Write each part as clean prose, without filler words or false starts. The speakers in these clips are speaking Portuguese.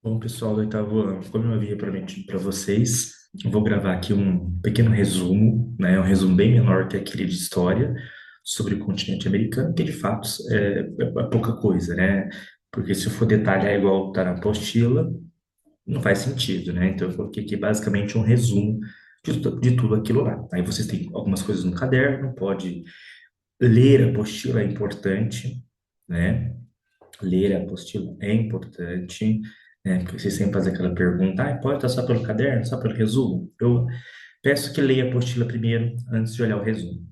Bom, pessoal do oitavo ano, como eu havia prometido para vocês, eu vou gravar aqui um pequeno resumo, né, um resumo bem menor que aquele de história sobre o continente americano, que de fato é pouca coisa, né? Porque se eu for detalhar igual está na apostila, não faz sentido, né? Então eu coloquei aqui basicamente um resumo de tudo aquilo lá. Aí vocês têm algumas coisas no caderno, pode ler a apostila, é importante, né? Ler a apostila é importante, né? Porque você sempre faz aquela pergunta, pode estar só pelo caderno, só pelo resumo? Eu peço que leia a apostila primeiro, antes de olhar o resumo,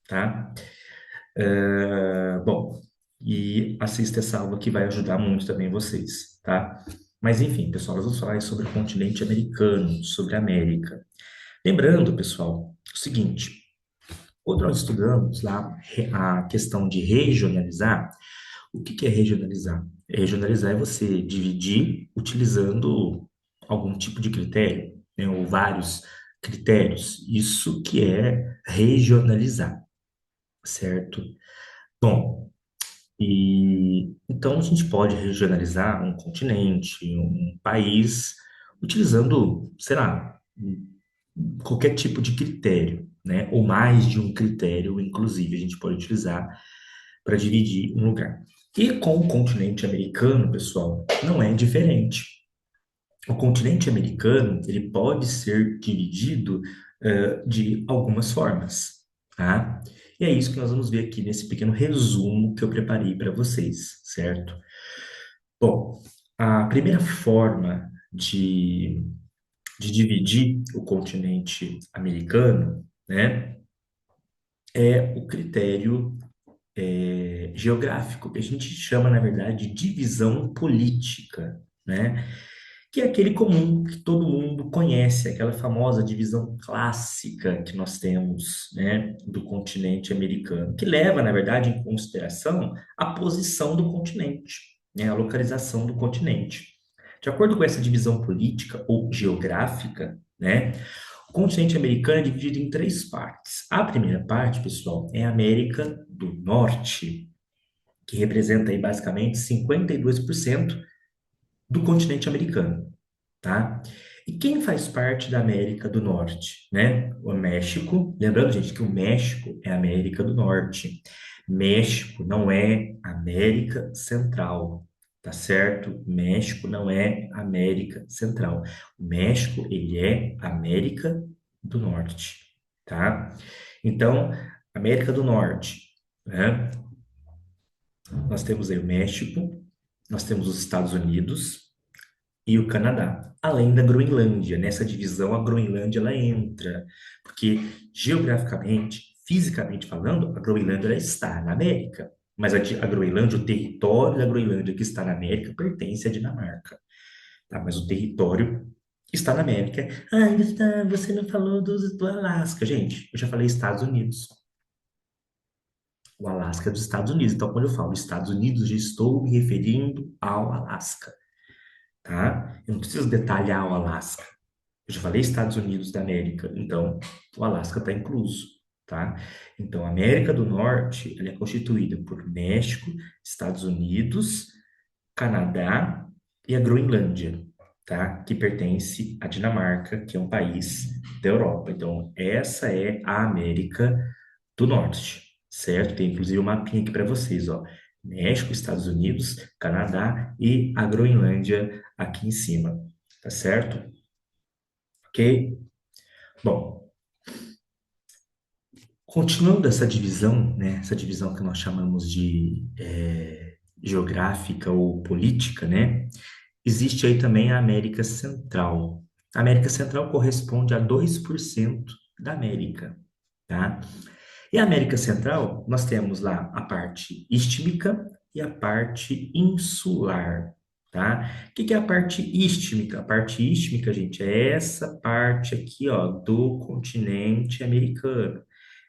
tá? Bom, e assista essa aula que vai ajudar muito também vocês, tá? Mas enfim, pessoal, nós vamos falar sobre o continente americano, sobre a América. Lembrando, pessoal, o seguinte, quando nós estudamos lá a questão de regionalizar, o que que é regionalizar? Regionalizar é você dividir utilizando algum tipo de critério, né, ou vários critérios. Isso que é regionalizar, certo? Bom, e então a gente pode regionalizar um continente, um país, utilizando, sei lá, qualquer tipo de critério, né? Ou mais de um critério, inclusive, a gente pode utilizar para dividir um lugar. E com o continente americano, pessoal, não é diferente. O continente americano, ele pode ser dividido de algumas formas, tá? E é isso que nós vamos ver aqui nesse pequeno resumo que eu preparei para vocês, certo? Bom, a primeira forma de dividir o continente americano, né, é o critério geográfico, que a gente chama, na verdade, de divisão política, né? Que é aquele comum que todo mundo conhece, aquela famosa divisão clássica que nós temos, né, do continente americano, que leva, na verdade, em consideração a posição do continente, né, a localização do continente. De acordo com essa divisão política ou geográfica, né, o continente americano é dividido em três partes. A primeira parte, pessoal, é a América do Norte, que representa aí basicamente 52% do continente americano, tá? E quem faz parte da América do Norte, né? O México, lembrando, gente, que o México é a América do Norte. México não é América Central, tá certo? México não é América Central. O México, ele é América do Norte, tá? Então, América do Norte, né? Nós temos aí o México, nós temos os Estados Unidos e o Canadá, além da Groenlândia. Nessa divisão, a Groenlândia ela entra, porque geograficamente, fisicamente falando, a Groenlândia ela está na América, mas a Groenlândia, o território da Groenlândia que está na América, pertence à Dinamarca, tá? Mas o território está na América. Ah, Gustavo, você não falou do Alasca. Gente, eu já falei Estados Unidos. O Alasca é dos Estados Unidos. Então, quando eu falo Estados Unidos, já estou me referindo ao Alasca, tá? Eu não preciso detalhar o Alasca. Eu já falei Estados Unidos da América, então o Alasca está incluso, tá? Então, a América do Norte, ela é constituída por México, Estados Unidos, Canadá e a Groenlândia, tá? Que pertence à Dinamarca, que é um país da Europa. Então, essa é a América do Norte, certo? Tem inclusive um mapinha aqui para vocês, ó. México, Estados Unidos, Canadá e a Groenlândia aqui em cima, tá certo? Ok? Bom, continuando essa divisão, né? Essa divisão que nós chamamos de geográfica ou política, né? Existe aí também a América Central. A América Central corresponde a 2% da América, tá? E a América Central, nós temos lá a parte istmica e a parte insular, tá? O que que é a parte istmica? A parte istmica, gente, é essa parte aqui, ó, do continente americano.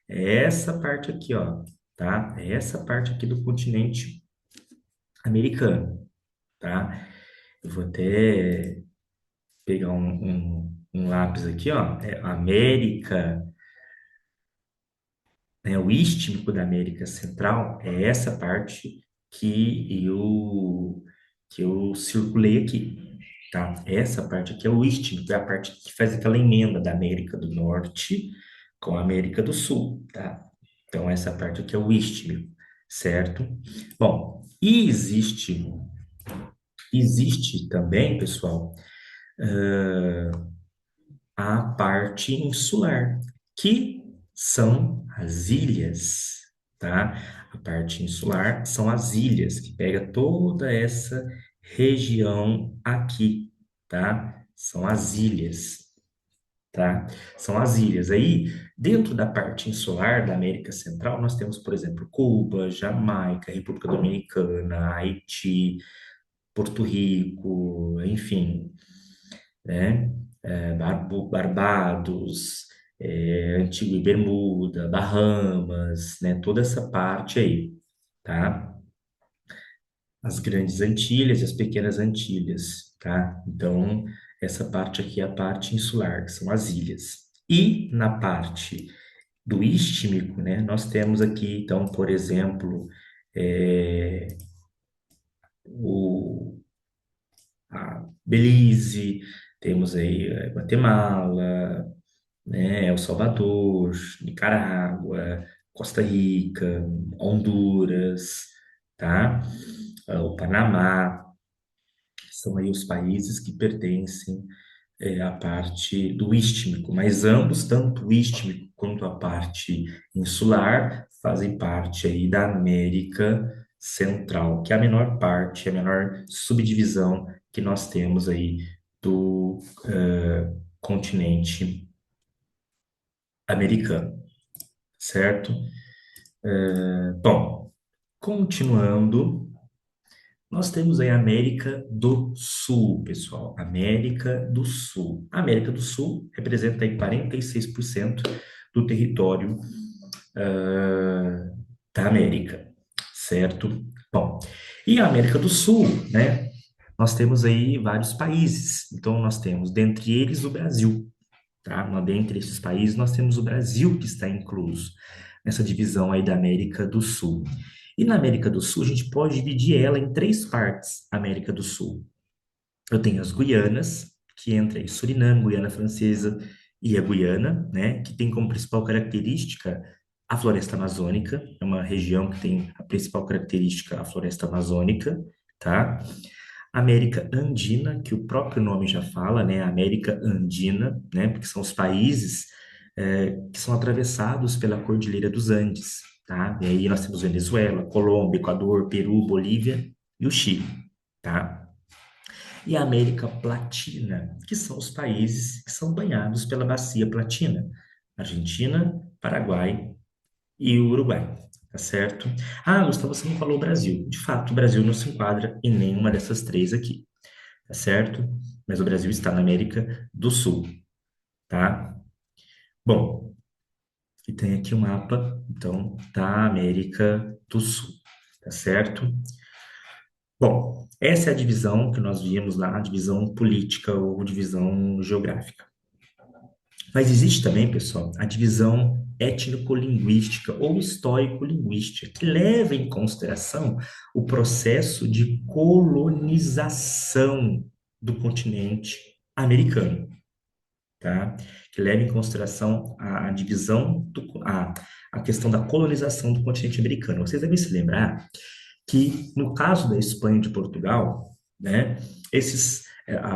É essa parte aqui, ó, tá? É essa parte aqui do continente americano, tá? Eu vou até pegar um lápis aqui, ó. É América, né? O istmo da América Central é essa parte que eu circulei aqui, tá? Essa parte aqui é o istmo, é a parte que faz aquela emenda da América do Norte com a América do Sul, tá? Então, essa parte aqui é o istmo, certo? Bom, e existe também, pessoal, a parte insular, que são as ilhas, tá? A parte insular são as ilhas, que pega toda essa região aqui, tá? São as ilhas, tá? São as ilhas. Aí, dentro da parte insular da América Central, nós temos, por exemplo, Cuba, Jamaica, República Dominicana, Haiti, Porto Rico, enfim, né? Barbados, Antigua e Bermuda, Bahamas, né? Toda essa parte aí, tá? As grandes Antilhas e as pequenas Antilhas, tá? Então, essa parte aqui é a parte insular, que são as ilhas. E na parte do istmico, né? Nós temos aqui, então, por exemplo, é, o a Belize, temos aí Guatemala, né, El Salvador, Nicarágua, Costa Rica, Honduras, tá? O Panamá, são aí os países que pertencem à parte do istmico, mas ambos, tanto o istmico quanto a parte insular, fazem parte aí da América Central, que é a menor parte, a menor subdivisão que nós temos aí do continente americano, certo? Bom, continuando, nós temos aí a América do Sul, pessoal. América do Sul. A América do Sul representa aí 46% do território ah, da América, certo? Bom, e a América do Sul, né? Nós temos aí vários países. Então, nós temos, dentre eles, o Brasil, tá? Dentre esses países, nós temos o Brasil que está incluso nessa divisão aí da América do Sul. E na América do Sul, a gente pode dividir ela em três partes, a América do Sul. Eu tenho as Guianas, que entra aí Suriname, Guiana Francesa e a Guiana, né, que tem como principal característica a floresta amazônica, é uma região que tem a principal característica a floresta amazônica, tá? América Andina, que o próprio nome já fala, né? América Andina, né? Porque são os países que são atravessados pela Cordilheira dos Andes, tá? E aí nós temos Venezuela, Colômbia, Equador, Peru, Bolívia e o Chile, tá? E a América Platina, que são os países que são banhados pela Bacia Platina, Argentina, Paraguai e o Uruguai, tá certo? Ah, Gustavo, você não falou o Brasil. De fato, o Brasil não se enquadra em nenhuma dessas três aqui, tá certo? Mas o Brasil está na América do Sul, tá? Bom, e tem aqui o mapa, então, da América do Sul, tá certo? Bom, essa é a divisão que nós vimos lá, a divisão política ou divisão geográfica. Mas existe também, pessoal, a divisão étnico-linguística ou histórico-linguística, que leva em consideração o processo de colonização do continente americano, tá? Que leva em consideração a divisão, a questão da colonização do continente americano. Vocês devem se lembrar que, no caso da Espanha e de Portugal, né,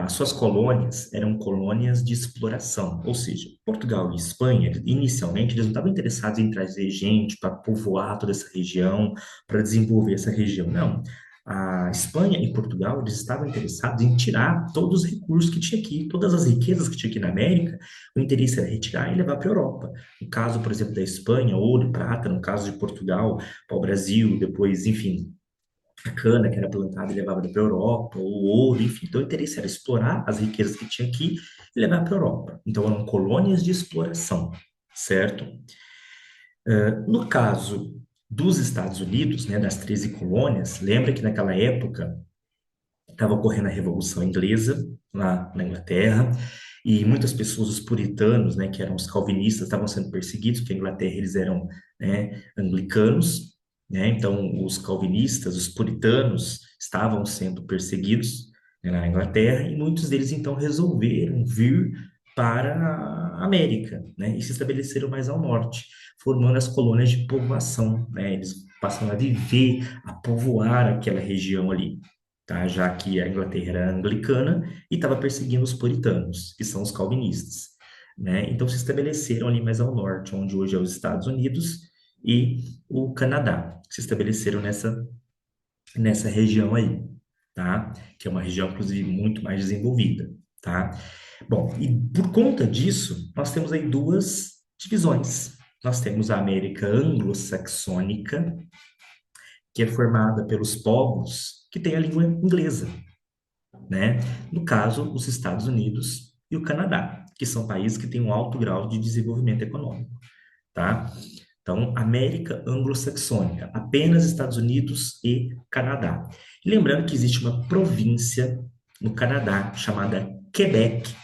as suas colônias eram colônias de exploração, ou seja, Portugal e Espanha, inicialmente, eles não estavam interessados em trazer gente para povoar toda essa região, para desenvolver essa região, não. A Espanha e Portugal, eles estavam interessados em tirar todos os recursos que tinha aqui, todas as riquezas que tinha aqui na América, o interesse era retirar e levar para a Europa. No caso, por exemplo, da Espanha, ouro e prata, no caso de Portugal, para o Brasil, depois, enfim, a cana que era plantada e levava para a Europa, o ouro, enfim. Então, o interesse era explorar as riquezas que tinha aqui e levar para a Europa. Então, eram colônias de exploração, certo? No caso dos Estados Unidos, né, das 13 colônias, lembra que naquela época estava ocorrendo a Revolução Inglesa, lá na Inglaterra, e muitas pessoas, os puritanos, né, que eram os calvinistas, estavam sendo perseguidos, porque a Inglaterra eles eram, né, anglicanos, né, então os calvinistas, os puritanos estavam sendo perseguidos, né, na Inglaterra, e muitos deles então resolveram vir para a América, né, e se estabeleceram mais ao norte, formando as colônias de povoação, né, eles passam a viver, a povoar aquela região ali, tá, já que a Inglaterra era anglicana e estava perseguindo os puritanos, que são os calvinistas, né, então se estabeleceram ali mais ao norte, onde hoje é os Estados Unidos e o Canadá, se estabeleceram nessa região aí, tá? Que é uma região, inclusive, muito mais desenvolvida, tá? Bom, e por conta disso, nós temos aí duas divisões. Nós temos a América anglo-saxônica, que é formada pelos povos que têm a língua inglesa, né? No caso, os Estados Unidos e o Canadá, que são países que têm um alto grau de desenvolvimento econômico, tá? Então, América anglo-saxônica, apenas Estados Unidos e Canadá. E lembrando que existe uma província no Canadá chamada Quebec,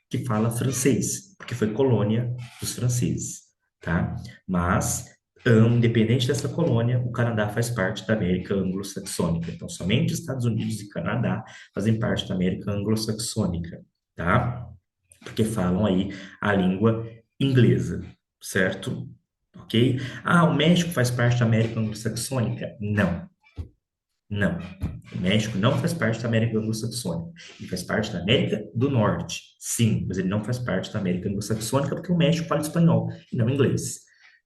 que fala francês, porque foi colônia dos franceses, tá? Mas, independente dessa colônia, o Canadá faz parte da América anglo-saxônica. Então, somente Estados Unidos e Canadá fazem parte da América anglo-saxônica, tá? Porque falam aí a língua inglesa, certo? Ok? Ah, o México faz parte da América Anglo-Saxônica? Não, não. O México não faz parte da América Anglo-Saxônica. Ele faz parte da América do Norte, sim, mas ele não faz parte da América Anglo-Saxônica porque o México fala espanhol e não inglês,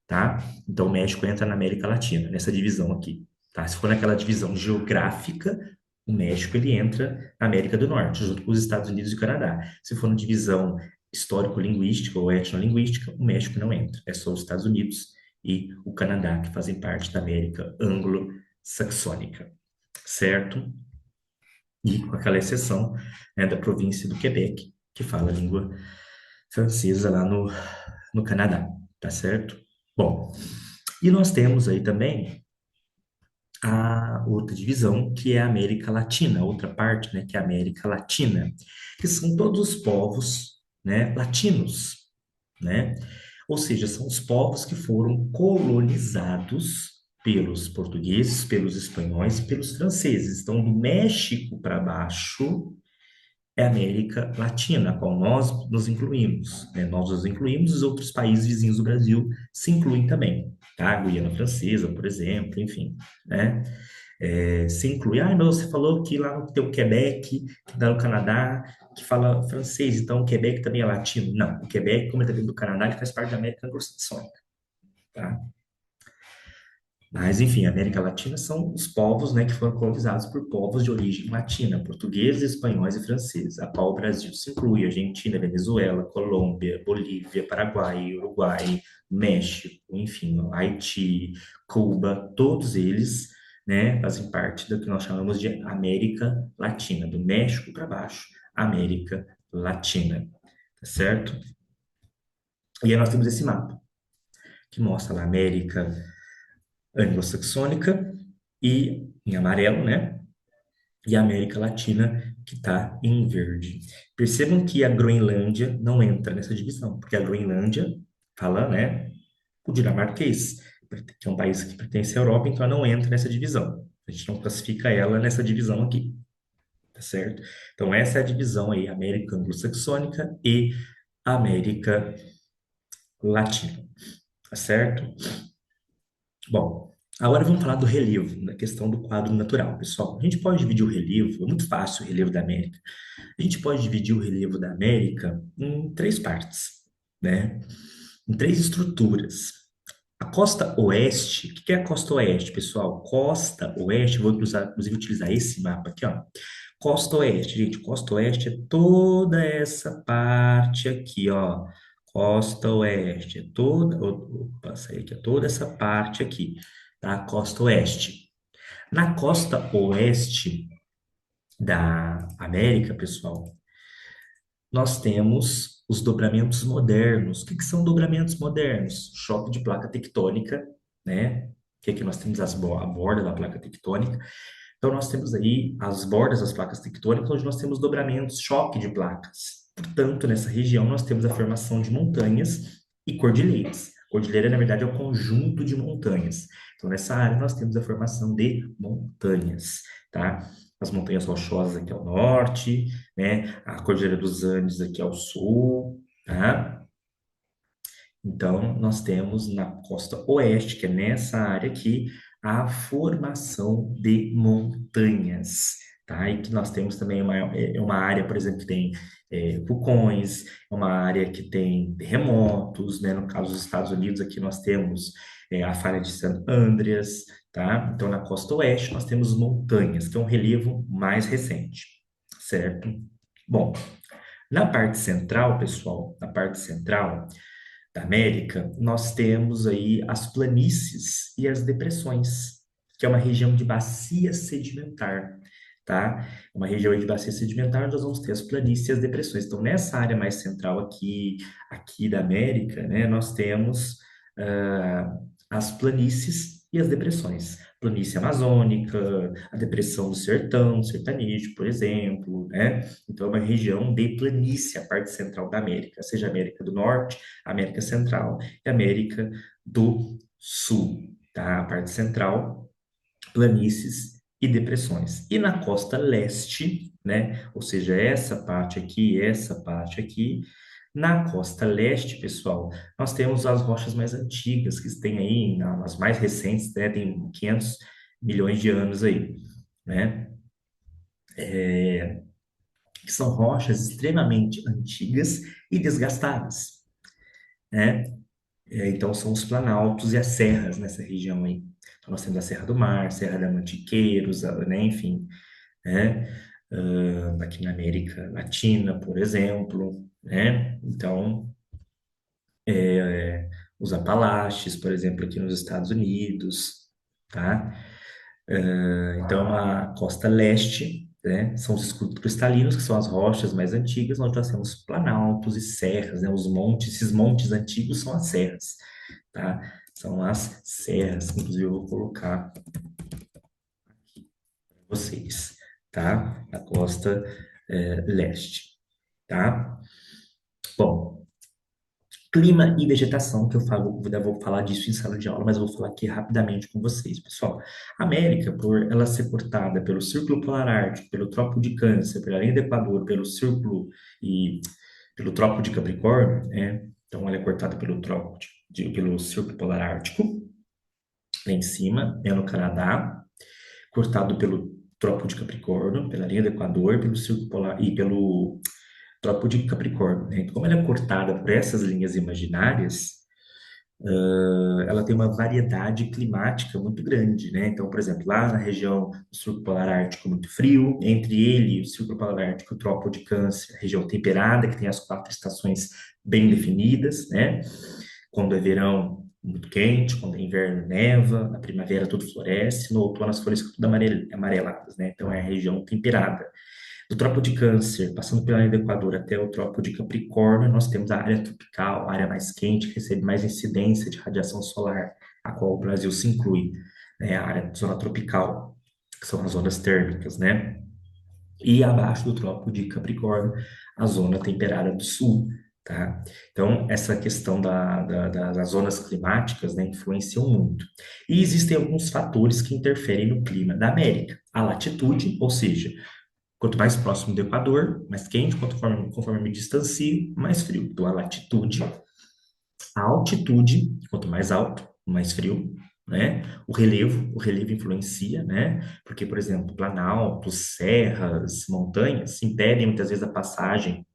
tá? Então o México entra na América Latina, nessa divisão aqui, tá? Se for naquela divisão geográfica, o México ele entra na América do Norte, junto com os Estados Unidos e o Canadá. Se for na divisão histórico-linguística ou etnolinguística, o México não entra. É só os Estados Unidos e o Canadá que fazem parte da América anglo-saxônica, certo? E com aquela exceção, né, da província do Quebec, que fala a língua francesa lá no Canadá, tá certo? Bom, e nós temos aí também a outra divisão, que é a América Latina, a outra parte, né, que é a América Latina, que são todos os povos, né, latinos, né? Ou seja, são os povos que foram colonizados pelos portugueses, pelos espanhóis e pelos franceses. Então, do México para baixo é a América Latina, a qual nós nos incluímos, né? Nós nos incluímos, os outros países vizinhos do Brasil se incluem também, tá? A Guiana Francesa, por exemplo, enfim, né? Se inclui. Ah, não, você falou que lá no tem o Quebec, que dá no Canadá, que fala francês, então o Quebec também é latino. Não, o Quebec, como ele está dentro do Canadá, ele faz parte da América Anglo-Saxônica, tá? Mas, enfim, a América Latina são os povos, né, que foram colonizados por povos de origem latina, portugueses, espanhóis e franceses, a qual o Brasil se inclui, Argentina, Venezuela, Colômbia, Bolívia, Paraguai, Uruguai, México, enfim, Haiti, Cuba, todos eles, né, fazem parte do que nós chamamos de América Latina, do México para baixo, América Latina, tá certo? E aí nós temos esse mapa, que mostra lá a América anglo-saxônica, e em amarelo, né? E a América Latina, que está em verde. Percebam que a Groenlândia não entra nessa divisão, porque a Groenlândia fala, né, o dinamarquês, que é um país que pertence à Europa, então ela não entra nessa divisão. A gente não classifica ela nessa divisão aqui, tá certo? Então essa é a divisão aí, América Anglo-Saxônica e América Latina, tá certo? Bom, agora vamos falar do relevo, da questão do quadro natural, pessoal. A gente pode dividir o relevo, é muito fácil o relevo da América. A gente pode dividir o relevo da América em três partes, né? Em três estruturas. A costa oeste, o que é a costa oeste, pessoal? Costa oeste, vou usar, inclusive utilizar esse mapa aqui, ó. Costa oeste, gente, costa oeste é toda essa parte aqui, ó. Costa oeste, é toda, opa, saí aqui, é toda essa parte aqui, tá? Costa oeste. Na costa oeste da América, pessoal, nós temos os dobramentos modernos. O que que são dobramentos modernos? Choque de placa tectônica, né? Que aqui nós temos a borda da placa tectônica. Então, nós temos aí as bordas das placas tectônicas, onde nós temos dobramentos, choque de placas. Portanto, nessa região, nós temos a formação de montanhas e cordilheiras. Cordilheira, na verdade, é o conjunto de montanhas. Então, nessa área, nós temos a formação de montanhas, tá? as montanhas rochosas aqui ao norte, né? A Cordilheira dos Andes aqui ao sul, tá? Então, nós temos na costa oeste, que é nessa área aqui, a formação de montanhas, tá? E que nós temos também uma área, por exemplo, que tem vulcões, é uma área que tem terremotos, né? No caso dos Estados Unidos, aqui nós temos a falha de San Andreas, tá? Então, na costa oeste, nós temos montanhas, que é um relevo mais recente, certo? Bom, na parte central, pessoal, na parte central da América, nós temos aí as planícies e as depressões, que é uma região de bacia sedimentar, tá? Uma região aí de bacia sedimentar, nós vamos ter as planícies e as depressões. Então, nessa área mais central aqui da América, né, nós temos as planícies e as depressões. Planície amazônica, a depressão do sertão, sertanejo, por exemplo, né? Então, é uma região de planície, a parte central da América, seja a América do Norte, América Central e América do Sul, tá? A parte central, planícies e depressões. E na costa leste, né? Ou seja, essa parte aqui, na costa leste, pessoal, nós temos as rochas mais antigas, que tem aí, as mais recentes, né? Tem 500 milhões de anos aí, né? Que são rochas extremamente antigas e desgastadas, né? Então, são os planaltos e as serras nessa região aí. Então, nós temos a Serra do Mar, Serra da Mantiqueiros, né? Enfim, né? Aqui na América Latina, por exemplo, né? Então, os Apalaches, por exemplo, aqui nos Estados Unidos, tá? Então, é uma costa leste, né? São os escudos cristalinos, que são as rochas mais antigas, onde nós temos planaltos e serras, né? Os montes, esses montes antigos são as serras, tá? São as serras, inclusive eu vou colocar para vocês, tá? A costa leste, tá? Bom, clima e vegetação, que eu falo, ainda vou falar disso em sala de aula, mas eu vou falar aqui rapidamente com vocês, pessoal. A América, por ela ser cortada pelo Círculo Polar Ártico, pelo Trópico de Câncer, pela linha do Equador, pelo Círculo e pelo Trópico de Capricórnio, né? Então, ela é cortada pelo pelo Círculo Polar Ártico, lá em cima, é no Canadá, cortado pelo Trópico de Capricórnio, pela linha do Equador, pelo Círculo Polar e pelo Trópico de Capricórnio, né? Então, como ela é cortada por essas linhas imaginárias, ela tem uma variedade climática muito grande, né? Então, por exemplo, lá na região do Círculo Polar Ártico muito frio, entre ele e o Círculo Polar Ártico, o Trópico de Câncer, região temperada, que tem as 4 estações bem definidas, né? Quando é verão, muito quente, quando é inverno, neva, na primavera tudo floresce, no outono as folhas ficam tudo amareladas, né? Então é a região temperada. Do Trópico de Câncer, passando pela linha do Equador até o Trópico de Capricórnio, nós temos a área tropical, a área mais quente, que recebe mais incidência de radiação solar, a qual o Brasil se inclui, né? A área de zona tropical, que são as zonas térmicas, né? E abaixo do Trópico de Capricórnio, a zona temperada do sul, tá? Então, essa questão das zonas climáticas, né, influenciam muito. E existem alguns fatores que interferem no clima da América. A latitude, ou seja, quanto mais próximo do Equador, mais quente, conforme me distancio, mais frio. Então, a latitude, a altitude, quanto mais alto, mais frio, né? O relevo influencia, né? Porque, por exemplo, planaltos, serras, montanhas impedem muitas vezes a passagem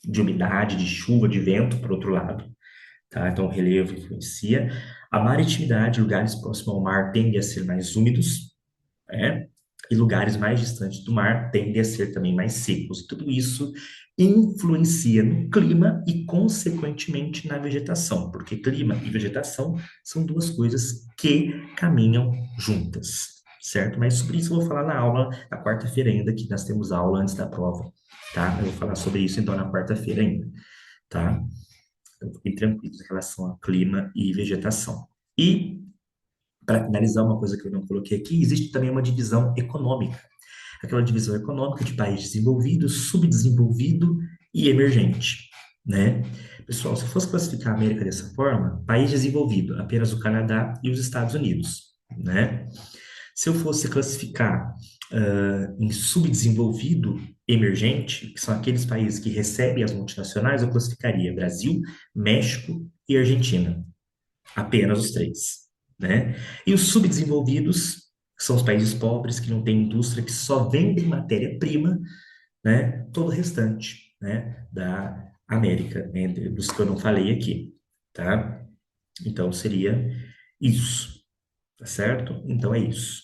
de umidade, de chuva, de vento para o outro lado, tá? Então, o relevo influencia. A maritimidade, lugares próximos ao mar tendem a ser mais úmidos, né? E lugares mais distantes do mar tendem a ser também mais secos. Tudo isso influencia no clima e, consequentemente, na vegetação, porque clima e vegetação são duas coisas que caminham juntas, certo? Mas sobre isso eu vou falar na aula da quarta-feira ainda, que nós temos aula antes da prova, tá? Eu vou falar sobre isso então na quarta-feira ainda, tá? Então, fiquem tranquilos em relação a clima e vegetação. E para finalizar, uma coisa que eu não coloquei aqui, existe também uma divisão econômica. Aquela divisão econômica de país desenvolvido, subdesenvolvido e emergente, né? Pessoal, se eu fosse classificar a América dessa forma, país desenvolvido, apenas o Canadá e os Estados Unidos, né? Se eu fosse classificar em subdesenvolvido emergente, que são aqueles países que recebem as multinacionais, eu classificaria Brasil, México e Argentina. Apenas os três, né? E os subdesenvolvidos, que são os países pobres, que não têm indústria, que só vendem matéria-prima, né? Todo o restante, né? Da América, né? Dos que eu não falei aqui, tá? Então seria isso, tá certo? Então é isso.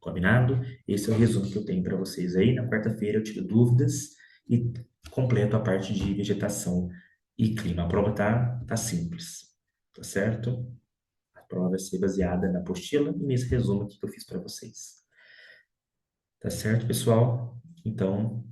Combinado? Esse é o resumo que eu tenho para vocês aí. Na quarta-feira eu tiro dúvidas e completo a parte de vegetação e clima. A prova tá simples, tá certo? A prova vai ser baseada na apostila e nesse resumo aqui que eu fiz para vocês. Tá certo, pessoal? Então,